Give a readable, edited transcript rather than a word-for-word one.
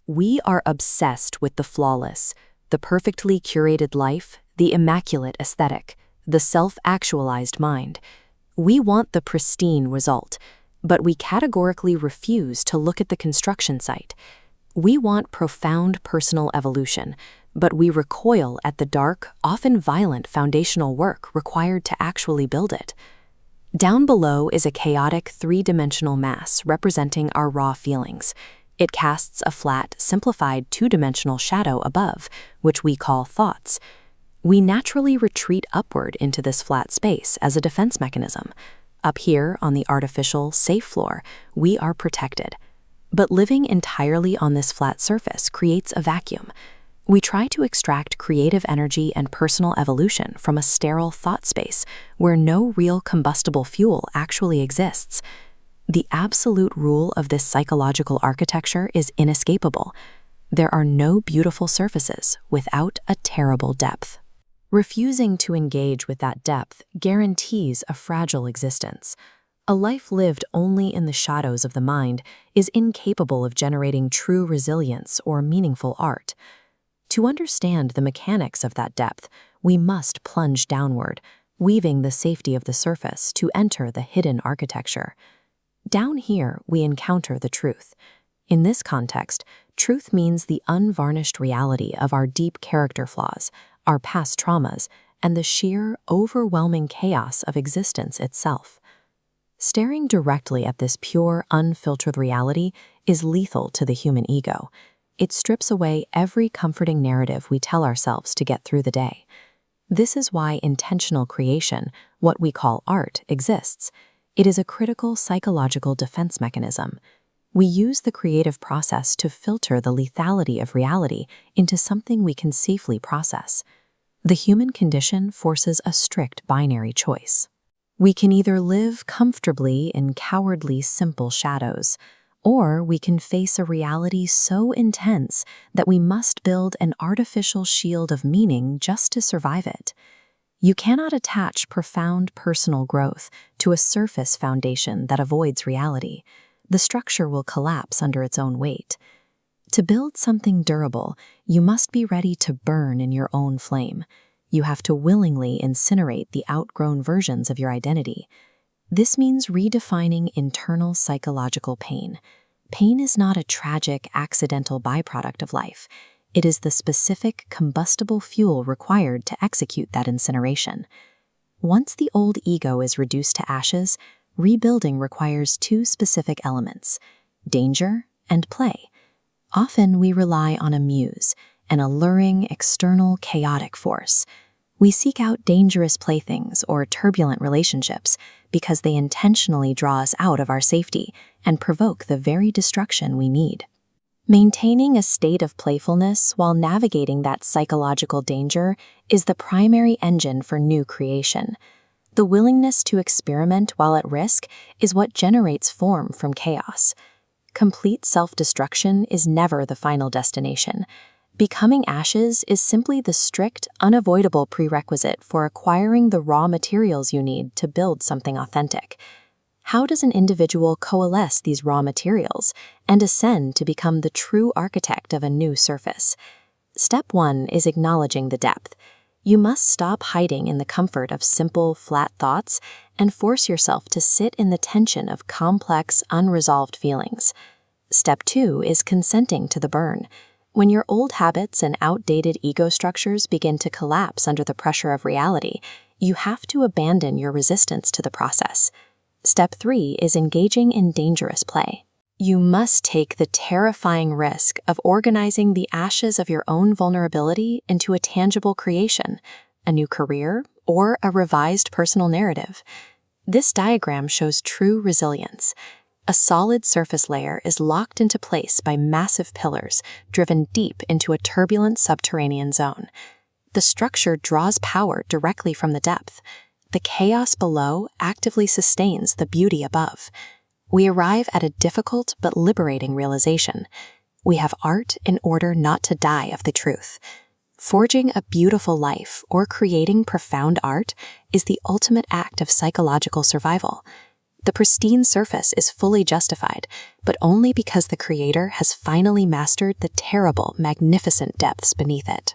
We are obsessed with the flawless, the perfectly curated life, the immaculate aesthetic, the self-actualized mind. We want the pristine result, but we categorically refuse to look at the construction site. We want profound personal evolution, but we recoil at the dark, often violent foundational work required to actually build it. Down below is a chaotic three-dimensional mass representing our raw feelings. It casts a flat, simplified two-dimensional shadow above, which we call thoughts. We naturally retreat upward into this flat space as a defense mechanism. Up here, on the artificial, safe floor, we are protected. But living entirely on this flat surface creates a vacuum. We try to extract creative energy and personal evolution from a sterile thought space where no real combustible fuel actually exists. The absolute rule of this psychological architecture is inescapable. There are no beautiful surfaces without a terrible depth. Refusing to engage with that depth guarantees a fragile existence. A life lived only in the shadows of the mind is incapable of generating true resilience or meaningful art. To understand the mechanics of that depth, we must plunge downward, weaving the safety of the surface to enter the hidden architecture. Down here, we encounter the truth. In this context, truth means the unvarnished reality of our deep character flaws, our past traumas, and the sheer, overwhelming chaos of existence itself. Staring directly at this pure, unfiltered reality is lethal to the human ego. It strips away every comforting narrative we tell ourselves to get through the day. This is why intentional creation, what we call art, exists. It is a critical psychological defense mechanism. We use the creative process to filter the lethality of reality into something we can safely process. The human condition forces a strict binary choice. We can either live comfortably in cowardly, simple shadows, or we can face a reality so intense that we must build an artificial shield of meaning just to survive it. You cannot attach profound personal growth to a surface foundation that avoids reality. The structure will collapse under its own weight. To build something durable, you must be ready to burn in your own flame. You have to willingly incinerate the outgrown versions of your identity. This means redefining internal psychological pain. Pain is not a tragic, accidental byproduct of life. It is the specific combustible fuel required to execute that incineration. Once the old ego is reduced to ashes, rebuilding requires two specific elements: danger and play. Often we rely on a muse, an alluring, external, chaotic force. We seek out dangerous playthings or turbulent relationships because they intentionally draw us out of our safety and provoke the very destruction we need. Maintaining a state of playfulness while navigating that psychological danger is the primary engine for new creation. The willingness to experiment while at risk is what generates form from chaos. Complete self-destruction is never the final destination. Becoming ashes is simply the strict, unavoidable prerequisite for acquiring the raw materials you need to build something authentic. How does an individual coalesce these raw materials and ascend to become the true architect of a new surface? Step 1 is acknowledging the depth. You must stop hiding in the comfort of simple, flat thoughts and force yourself to sit in the tension of complex, unresolved feelings. Step 2 is consenting to the burn. When your old habits and outdated ego structures begin to collapse under the pressure of reality, you have to abandon your resistance to the process. Step 3 is engaging in dangerous play. You must take the terrifying risk of organizing the ashes of your own vulnerability into a tangible creation, a new career, or a revised personal narrative. This diagram shows true resilience. A solid surface layer is locked into place by massive pillars driven deep into a turbulent subterranean zone. The structure draws power directly from the depth. The chaos below actively sustains the beauty above. We arrive at a difficult but liberating realization. We have art in order not to die of the truth. Forging a beautiful life or creating profound art is the ultimate act of psychological survival. The pristine surface is fully justified, but only because the creator has finally mastered the terrible, magnificent depths beneath it.